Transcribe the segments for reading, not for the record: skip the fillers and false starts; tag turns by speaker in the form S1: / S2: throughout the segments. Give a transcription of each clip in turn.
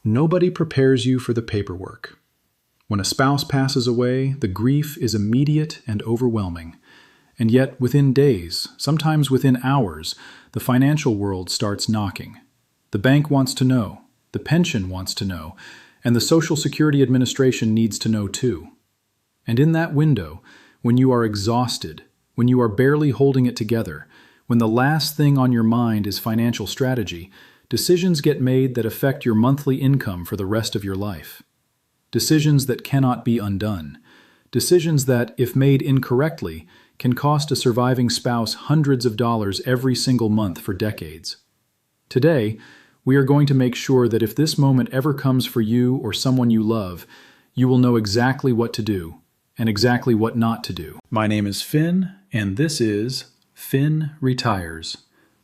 S1: Nobody prepares you for the paperwork. When a spouse passes away, the grief is immediate and overwhelming. And yet, within days, sometimes within hours, the financial world starts knocking. The bank wants to know, the pension wants to know, and the Social Security Administration needs to know too. And in that window, when you are exhausted, when you are barely holding it together, when the last thing on your mind is financial strategy, decisions get made that affect your monthly income for the rest of your life. Decisions that cannot be undone. Decisions that, if made incorrectly, can cost a surviving spouse hundreds of dollars every single month for decades. Today, we are going to make sure that if this moment ever comes for you or someone you love, you will know exactly what to do and exactly what not to do. My name is Finn, and this is Finn Retires,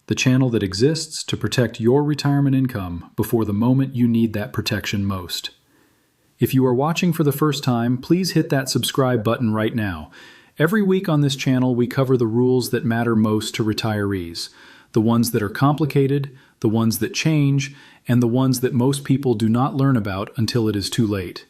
S1: the channel that exists to protect your retirement income before the moment you need that protection most. If you are watching for the first time, please hit that subscribe button right now. Every week on this channel, we cover the rules that matter most to retirees, the ones that are complicated, the ones that change, and the ones that most people do not learn about until it is too late.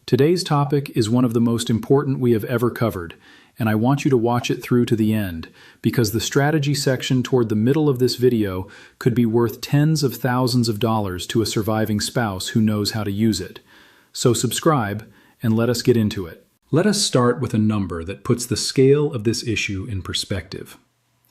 S1: Today's topic is one of the most important we have ever covered, and I want you to watch it through to the end, because the strategy section toward the middle of this video could be worth tens of thousands of dollars to a surviving spouse who knows how to use it. So subscribe, and let us get into it. Let us start with a number that puts the scale of this issue in perspective.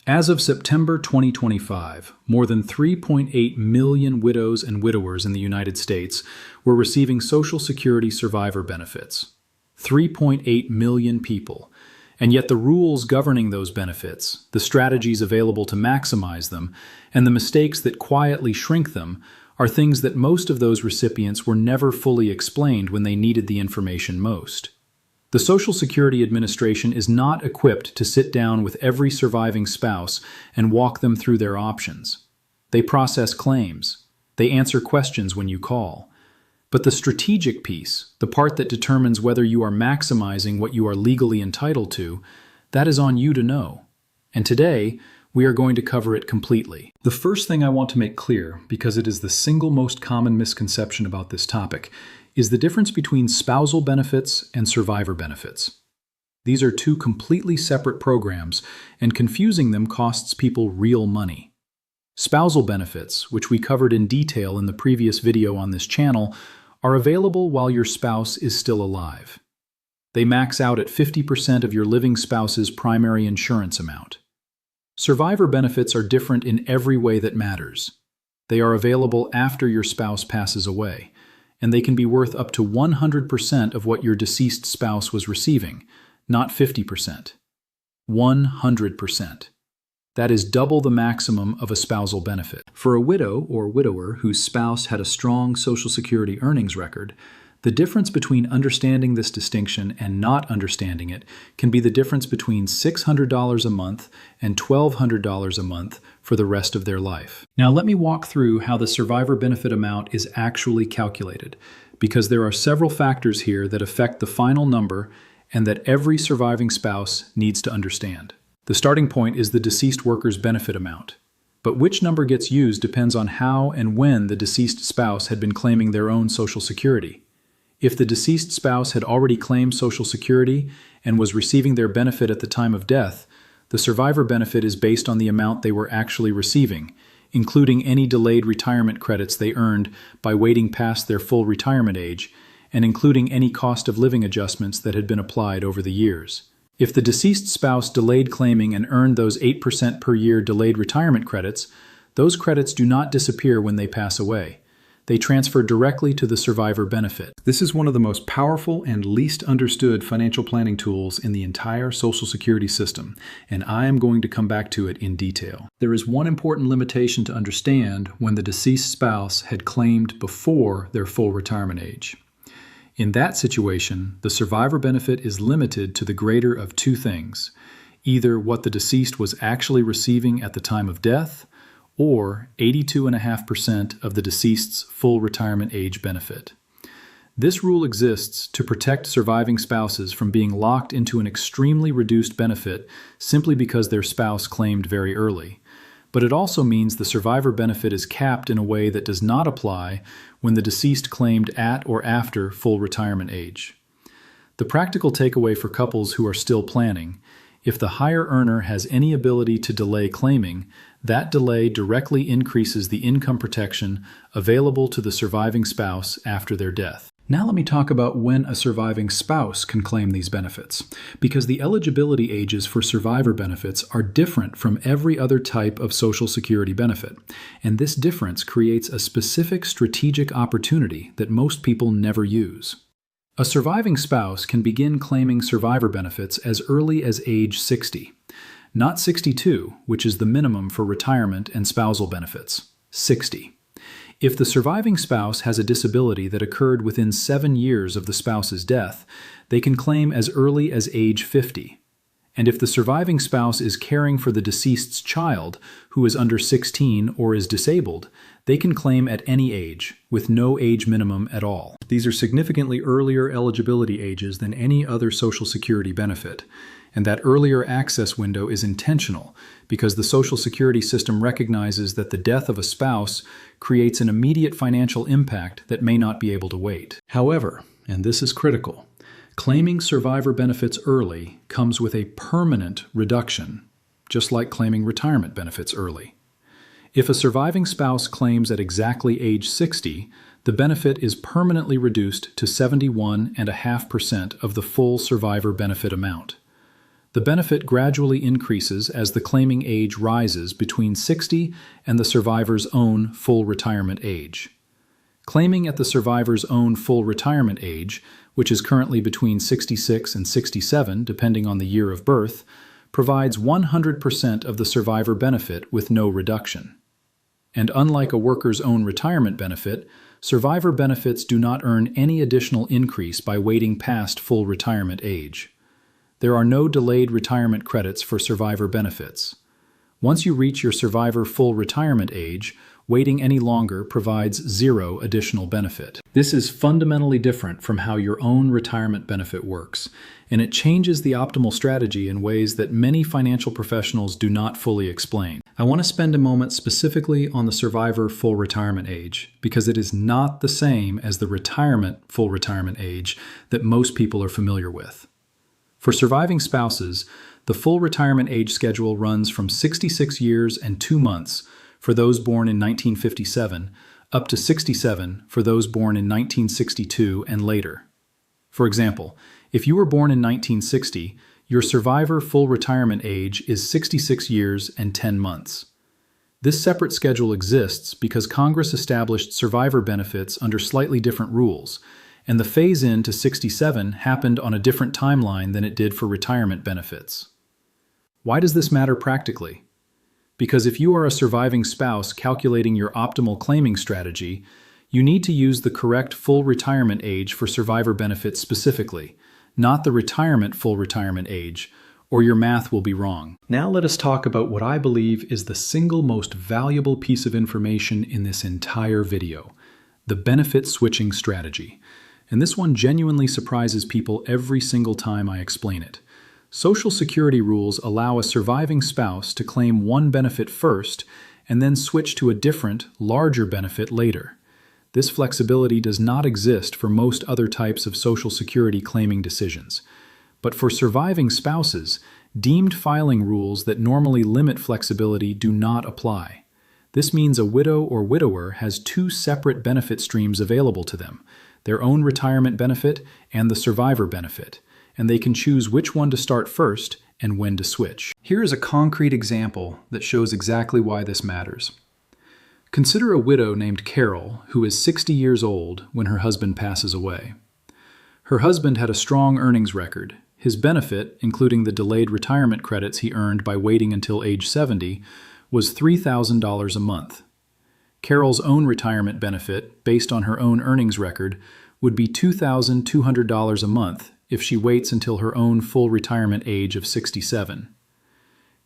S1: As of September 2025, more than 3.8 million widows and widowers in the United States were receiving Social Security survivor benefits. 3.8 million people. And yet the rules governing those benefits, the strategies available to maximize them, and the mistakes that quietly shrink them are things that most of those recipients were never fully explained when they needed the information most. The Social Security Administration is not equipped to sit down with every surviving spouse and walk them through their options. They process claims. They answer questions when you call. But the strategic piece, the part that determines whether you are maximizing what you are legally entitled to, that is on you to know. And today, we are going to cover it completely. The first thing I want to make clear, because it is the single most common misconception about this topic, is the difference between spousal benefits and survivor benefits. These are two completely separate programs, and confusing them costs people real money. Spousal benefits, which we covered in detail in the previous video on this channel, are available while your spouse is still alive. They max out at 50% of your living spouse's primary insurance amount. Survivor benefits are different in every way that matters. They are available after your spouse passes away, and they can be worth up to 100% of what your deceased spouse was receiving, not 50%. 100%. That is double the maximum of a spousal benefit. For a widow or widower whose spouse had a strong Social Security earnings record, the difference between understanding this distinction and not understanding it can be the difference between $600 a month and $1,200 a month for the rest of their life. Now let me walk through how the survivor benefit amount is actually calculated, because there are several factors here that affect the final number and that every surviving spouse needs to understand. The starting point is the deceased worker's benefit amount. But which number gets used depends on how and when the deceased spouse had been claiming their own Social Security. If the deceased spouse had already claimed Social Security and was receiving their benefit at the time of death, the survivor benefit is based on the amount they were actually receiving, including any delayed retirement credits they earned by waiting past their full retirement age, and including any cost of living adjustments that had been applied over the years. If the deceased spouse delayed claiming and earned those 8% per year delayed retirement credits, those credits do not disappear when they pass away. They transfer directly to the survivor benefit. This is one of the most powerful and least understood financial planning tools in the entire Social Security system, and I am going to come back to it in detail. There is one important limitation to understand when the deceased spouse had claimed before their full retirement age. In that situation, the survivor benefit is limited to the greater of two things, either what the deceased was actually receiving at the time of death, or 82.5% of the deceased's full retirement age benefit. This rule exists to protect surviving spouses from being locked into an extremely reduced benefit simply because their spouse claimed very early. but it also means the survivor benefit is capped in a way that does not apply when the deceased claimed at or after full retirement age. The practical takeaway for couples who are still planning: if the higher earner has any ability to delay claiming, that delay directly increases the income protection available to the surviving spouse after their death. Now let me talk about when a surviving spouse can claim these benefits, because the eligibility ages for survivor benefits are different from every other type of Social Security benefit, and this difference creates a specific strategic opportunity that most people never use. A surviving spouse can begin claiming survivor benefits as early as age 60, not 62, which is the minimum for retirement and spousal benefits, 60. If the surviving spouse has a disability that occurred within 7 years of the spouse's death, they can claim as early as age 50. And if the surviving spouse is caring for the deceased's child, who is under 16 or is disabled, they can claim at any age, with no age minimum at all. These are significantly earlier eligibility ages than any other Social Security benefit, and that earlier access window is intentional because the Social Security system recognizes that the death of a spouse creates an immediate financial impact that may not be able to wait. However, and this is critical, claiming survivor benefits early comes with a permanent reduction, just like claiming retirement benefits early. If a surviving spouse claims at exactly age 60, the benefit is permanently reduced to 71.5% of the full survivor benefit amount. The benefit gradually increases as the claiming age rises between 60 and the survivor's own full retirement age. Claiming at the survivor's own full retirement age, which is currently between 66 and 67 depending on the year of birth, provides 100% of the survivor benefit with no reduction. And unlike a worker's own retirement benefit, survivor benefits do not earn any additional increase by waiting past full retirement age. There are no delayed retirement credits for survivor benefits. Once you reach your survivor full retirement age, waiting any longer provides zero additional benefit. This is fundamentally different from how your own retirement benefit works, and it changes the optimal strategy in ways that many financial professionals do not fully explain. I want to spend a moment specifically on the survivor full retirement age, because it is not the same as the retirement full retirement age that most people are familiar with. For surviving spouses, the full retirement age schedule runs from 66 years and 2 months for those born in 1957 up to 67 for those born in 1962 and later. For example, if you were born in 1960, your survivor full retirement age is 66 years and 10 months. This separate schedule exists because Congress established survivor benefits under slightly different rules, and the phase-in to 67 happened on a different timeline than it did for retirement benefits. Why does this matter practically? Because if you are a surviving spouse calculating your optimal claiming strategy, you need to use the correct full retirement age for survivor benefits specifically, not the retirement full retirement age, or your math will be wrong. Now let us talk about what I believe is the single most valuable piece of information in this entire video: the benefit switching strategy. And this one genuinely surprises people every single time I explain it. Social Security rules allow a surviving spouse to claim one benefit first and then switch to a different, larger benefit later. This flexibility does not exist for most other types of Social Security claiming decisions. But for surviving spouses, deemed filing rules that normally limit flexibility do not apply. This means a widow or widower has 2 separate benefit streams available to them: their own retirement benefit and the survivor benefit, and they can choose which one to start first and when to switch. Here is a concrete example that shows exactly why this matters. Consider a widow named Carol who is 60 years old when her husband passes away. Her husband had a strong earnings record. His benefit, including the delayed retirement credits he earned by waiting until age 70, was $3,000 a month. Carol's own retirement benefit, based on her own earnings record, would be $2,200 a month if she waits until her own full retirement age of 67.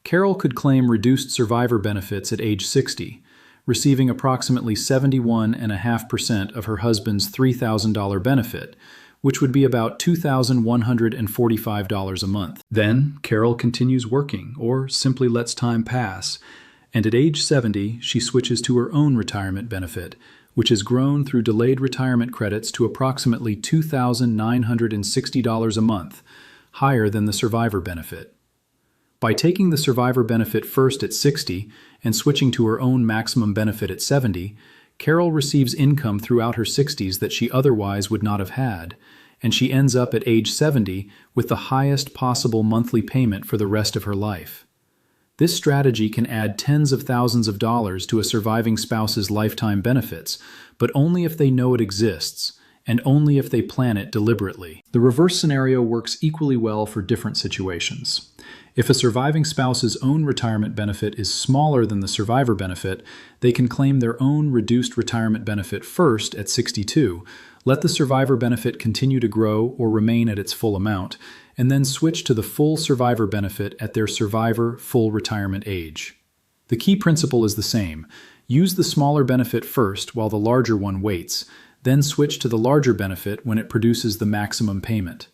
S1: Carol could claim reduced survivor benefits at age 60, receiving approximately 71.5% of her husband's $3,000 benefit, which would be about $2,145 a month. Then, Carol continues working, or simply lets time pass, And at age 70, she switches to her own retirement benefit, which has grown through delayed retirement credits to approximately $2,960 a month, higher than the survivor benefit. By taking the survivor benefit first at 60 and switching to her own maximum benefit at 70, Carol receives income throughout her 60s that she otherwise would not have had, and she ends up at age 70 with the highest possible monthly payment for the rest of her life. This strategy can add tens of thousands of dollars to a surviving spouse's lifetime benefits, but only if they know it exists, and only if they plan it deliberately. The reverse scenario works equally well for different situations. If a surviving spouse's own retirement benefit is smaller than the survivor benefit, they can claim their own reduced retirement benefit first at 62, let the survivor benefit continue to grow or remain at its full amount, and then switch to the full survivor benefit at their survivor full retirement age. The key principle is the same. Use the smaller benefit first while the larger one waits, then switch to the larger benefit when it produces the maximum payment.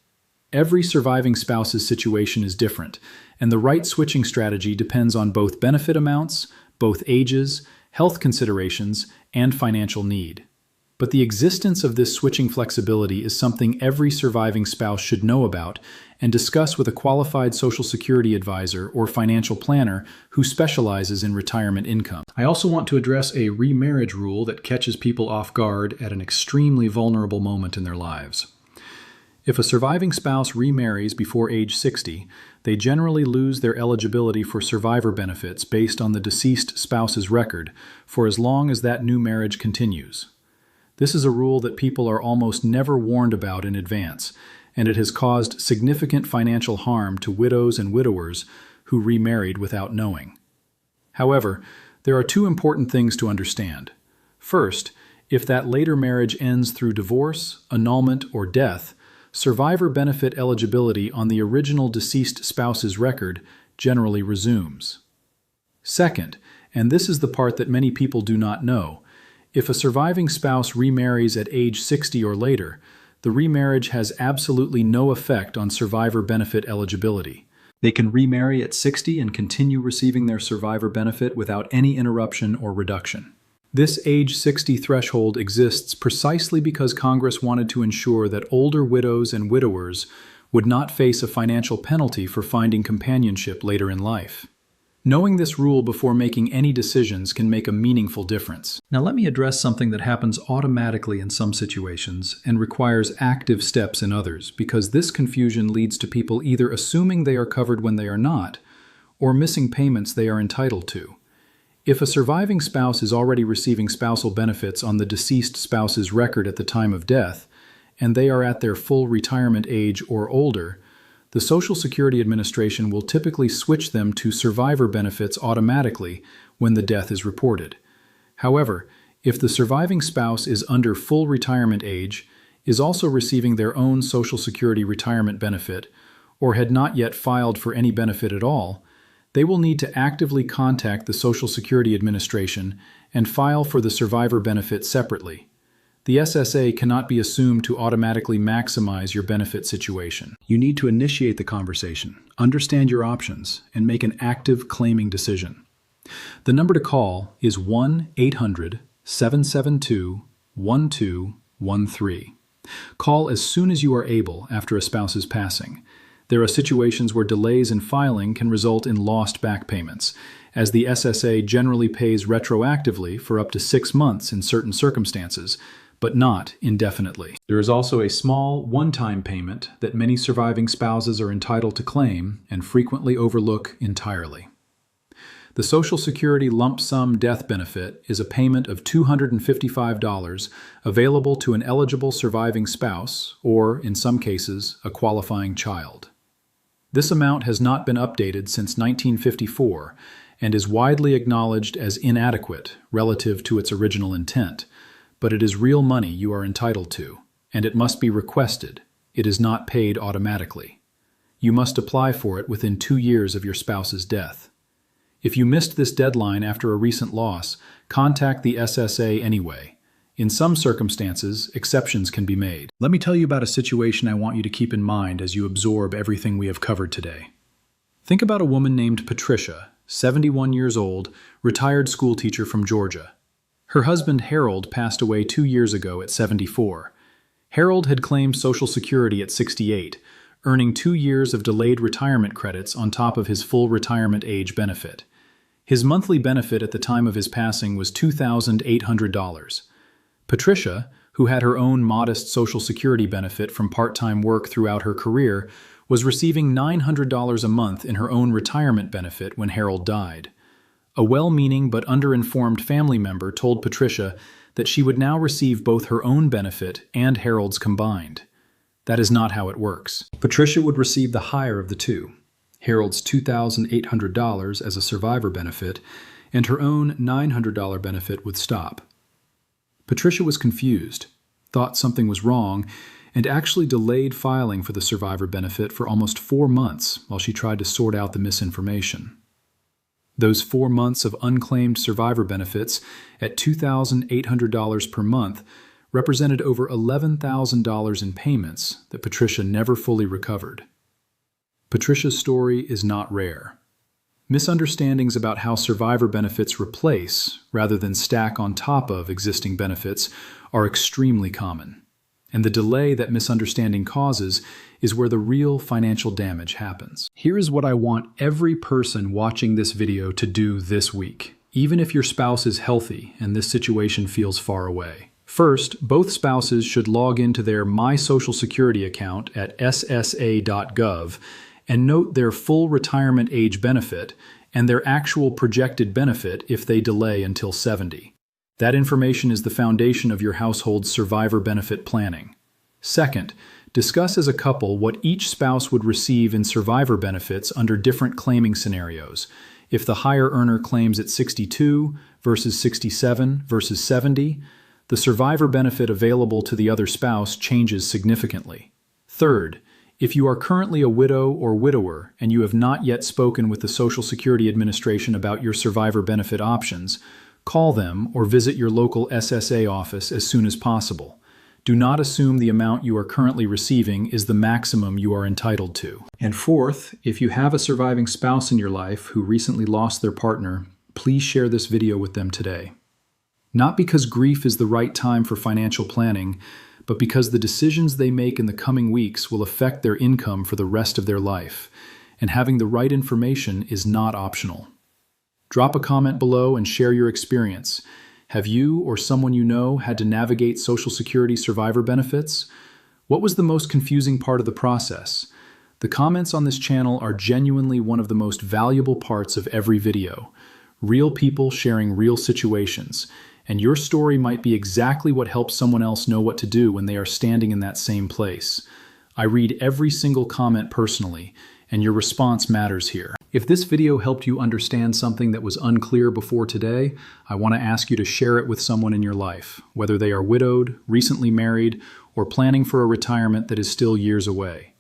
S1: Every surviving spouse's situation is different, and the right switching strategy depends on both benefit amounts, both ages, health considerations, and financial need. But the existence of this switching flexibility is something every surviving spouse should know about and discuss with a qualified Social Security advisor or financial planner who specializes in retirement income. I also want to address a remarriage rule that catches people off guard at an extremely vulnerable moment in their lives. If a surviving spouse remarries before age 60, they generally lose their eligibility for survivor benefits based on the deceased spouse's record for as long as that new marriage continues. This is a rule that people are almost never warned about in advance, and it has caused significant financial harm to widows and widowers who remarried without knowing. However, there are two important things to understand. First, if that later marriage ends through divorce, annulment, or death, survivor benefit eligibility on the original deceased spouse's record generally resumes. Second, and this is the part that many people do not know, if a surviving spouse remarries at age 60 or later, the remarriage has absolutely no effect on survivor benefit eligibility. They can remarry at 60 and continue receiving their survivor benefit without any interruption or reduction. This age 60 threshold exists precisely because Congress wanted to ensure that older widows and widowers would not face a financial penalty for finding companionship later in life. Knowing this rule before making any decisions can make a meaningful difference. Now let me address something that happens automatically in some situations and requires active steps in others, because this confusion leads to people either assuming they are covered when they are not, or missing payments they are entitled to. If a surviving spouse is already receiving spousal benefits on the deceased spouse's record at the time of death, and they are at their full retirement age or older, the Social Security Administration will typically switch them to survivor benefits automatically when the death is reported. However, if the surviving spouse is under full retirement age, is also receiving their own Social Security retirement benefit, or had not yet filed for any benefit at all, they will need to actively contact the Social Security Administration and file for the survivor benefit separately. The SSA cannot be assumed to automatically maximize your benefit situation. You need to initiate the conversation, understand your options, and make an active claiming decision. The number to call is 1-800-772-1213. Call as soon as you are able after a spouse's passing. There are situations where delays in filing can result in lost back payments, as the SSA generally pays retroactively for up to 6 months in certain circumstances, but not indefinitely. There is also a small one-time payment that many surviving spouses are entitled to claim and frequently overlook entirely. The Social Security lump sum death benefit is a payment of $255 available to an eligible surviving spouse or, in some cases, a qualifying child. This amount has not been updated since 1954 and is widely acknowledged as inadequate relative to its original intent, but it is real money you are entitled to, and it must be requested. It is not paid automatically. You must apply for it within 2 years of your spouse's death. If you missed this deadline after a recent loss, contact the SSA anyway. In some circumstances, exceptions can be made. Let me tell you about a situation I want you to keep in mind as you absorb everything we have covered today. Think about a woman named Patricia 71 years old, retired schoolteacher from Georgia. Her husband Harold passed away 2 years ago at 74. Harold had claimed Social Security at 68, earning 2 years of delayed retirement credits on top of his full retirement age benefit. His monthly benefit at the time of his passing was $2,800. Patricia, who had her own modest Social Security benefit from part-time work throughout her career, was receiving $900 a month in her own retirement benefit when Harold died. A well-meaning but underinformed family member told Patricia that she would now receive both her own benefit and Harold's combined. That is not how it works. Patricia would receive the higher of the two, Harold's $2,800 as a survivor benefit, and her own $900 benefit would stop. Patricia was confused, thought something was wrong, and actually delayed filing for the survivor benefit for almost 4 months while she tried to sort out the misinformation. Those 4 months of unclaimed survivor benefits at $2,800 per month represented over $11,000 in payments that Patricia never fully recovered. Patricia's story is not rare. Misunderstandings about how survivor benefits replace, rather than stack on top of, existing benefits are extremely common. And the delay that misunderstanding causes is where the real financial damage happens. Here is what I want every person watching this video to do this week, even if your spouse is healthy and this situation feels far away. First, both spouses should log into their My Social Security account at ssa.gov and note their full retirement age benefit and their actual projected benefit if they delay until 70. That information is the foundation of your household's survivor benefit planning. Second, discuss as a couple what each spouse would receive in survivor benefits under different claiming scenarios. If the higher earner claims at 62 versus 67 versus 70, the survivor benefit available to the other spouse changes significantly. Third, if you are currently a widow or widower and you have not yet spoken with the Social Security Administration about your survivor benefit options, call them or visit your local SSA office as soon as possible. Do not assume the amount you are currently receiving is the maximum you are entitled to. And fourth, if you have a surviving spouse in your life who recently lost their partner, please share this video with them today. Not because grief is the right time for financial planning, but because the decisions they make in the coming weeks will affect their income for the rest of their life, and having the right information is not optional. Drop a comment below and share your experience. Have you or someone you know had to navigate Social Security survivor benefits? What was the most confusing part of the process? The comments on this channel are genuinely one of the most valuable parts of every video. Real people sharing real situations, and your story might be exactly what helps someone else know what to do when they are standing in that same place. I read every single comment personally, and your response matters here. If this video helped you understand something that was unclear before today, I want to ask you to share it with someone in your life, whether they are widowed, recently married, or planning for a retirement that is still years away.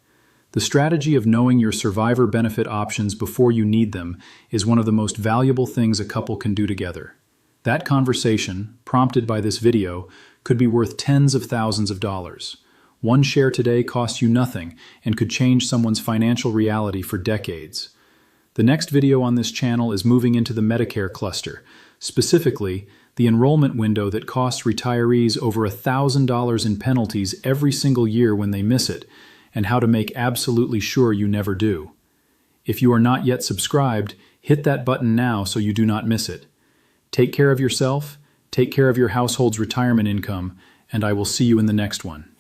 S1: The strategy of knowing your survivor benefit options before you need them is one of the most valuable things a couple can do together. That conversation, prompted by this video, could be worth tens of thousands of dollars. One share today costs you nothing and could change someone's financial reality for decades. The next video on this channel is moving into the Medicare cluster, specifically the enrollment window that costs retirees over $1,000 in penalties every single year when they miss it, and how to make absolutely sure you never do. If you are not yet subscribed, hit that button now so you do not miss it. Take care of yourself, take care of your household's retirement income, and I will see you in the next one.